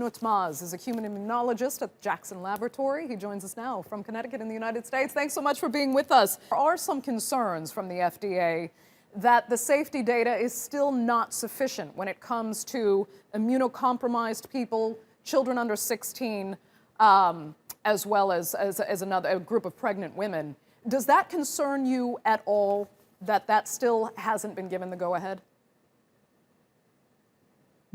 Unutmaz is a human immunologist at Jackson Laboratory. He joins us now from Connecticut in the United States. Thanks so much for being with us. There are some concerns from the FDA that the safety data is still not sufficient when it comes to immunocompromised people, children under 16, as well as a group of pregnant women. Does that concern you at all, that still hasn't been given the go-ahead?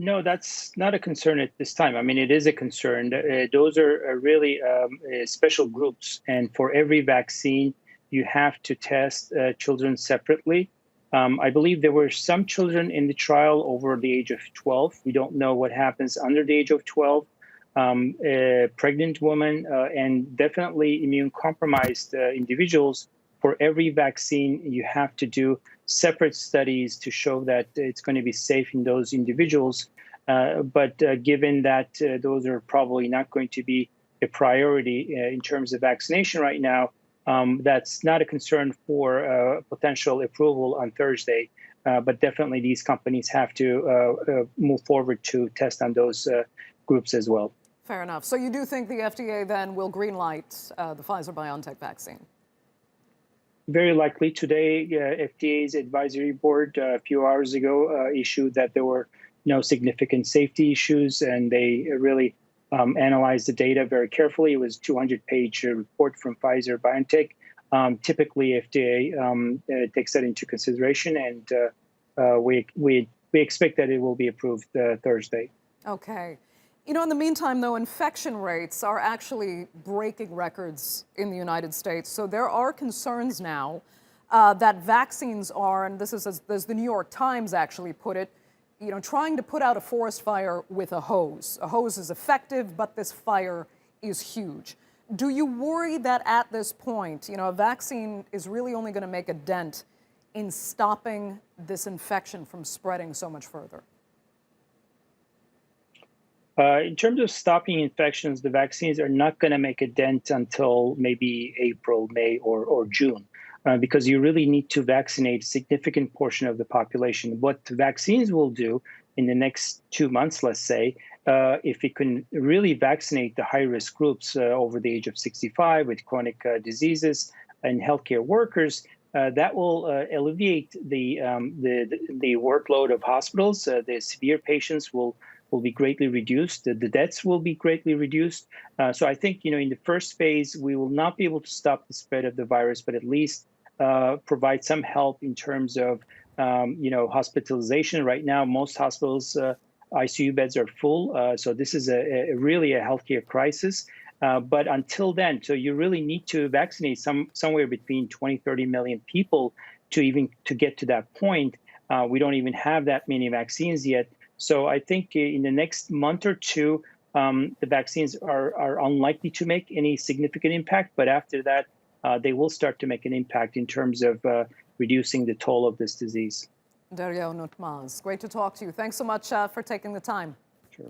No, that's not a concern at this time. I mean, it is a concern. Those are really special groups. And for every vaccine, you have to test children separately. I believe there were some children in the trial over the age of 12. We don't know what happens under the age of 12. Pregnant women and definitely immune-compromised individuals. For every vaccine, you have to do separate studies to show that it's going to be safe in those individuals. But given that those are probably not going to be a priority in terms of vaccination right now, that's not a concern for potential approval on Thursday. But definitely these companies have to move forward to test on those groups as well. Fair enough. So you do think the FDA then will greenlight the Pfizer-BioNtech vaccine? Very likely. Today, FDA's advisory board a few hours ago issued that there were no significant safety issues, and they really analyzed the data very carefully. It was a 200-page report from Pfizer-BioNtech. Typically, FDA takes that into consideration, and we expect that it will be approved Thursday. Okay. You know, in the meantime, though, infection rates are actually breaking records in the United States. So there are concerns now that vaccines are, and this is as the New York Times actually put it, you know, trying to put out a forest fire with a hose. A hose is effective, but this fire is huge. Do you worry that at this point, you know, a vaccine is really only going to make a dent in stopping this infection from spreading so much further? In terms of stopping infections, the vaccines are not going to make a dent until maybe April, May, or June, because you really need to vaccinate a significant portion of the population. What the vaccines will do in the next 2 months, let's say, if it can really vaccinate the high-risk groups over the age of 65 with chronic diseases and healthcare workers, that will alleviate the workload of hospitals. The severe patients will be greatly reduced. The deaths will be greatly reduced. So I think, you know, in the first phase, we will not be able to stop the spread of the virus, but at least provide some help in terms of, you know, hospitalization. Right now, most hospitals' ICU beds are full. So this is really a healthcare crisis. But until then, so you really need to vaccinate somewhere between 20-30 million people to get to that point. We don't even have that many vaccines yet. So I think in the next month or two, the vaccines are unlikely to make any significant impact. But after that, they will start to make an impact in terms of reducing the toll of this disease. Derya Unutmaz, great to talk to you. Thanks so much for taking the time. Sure.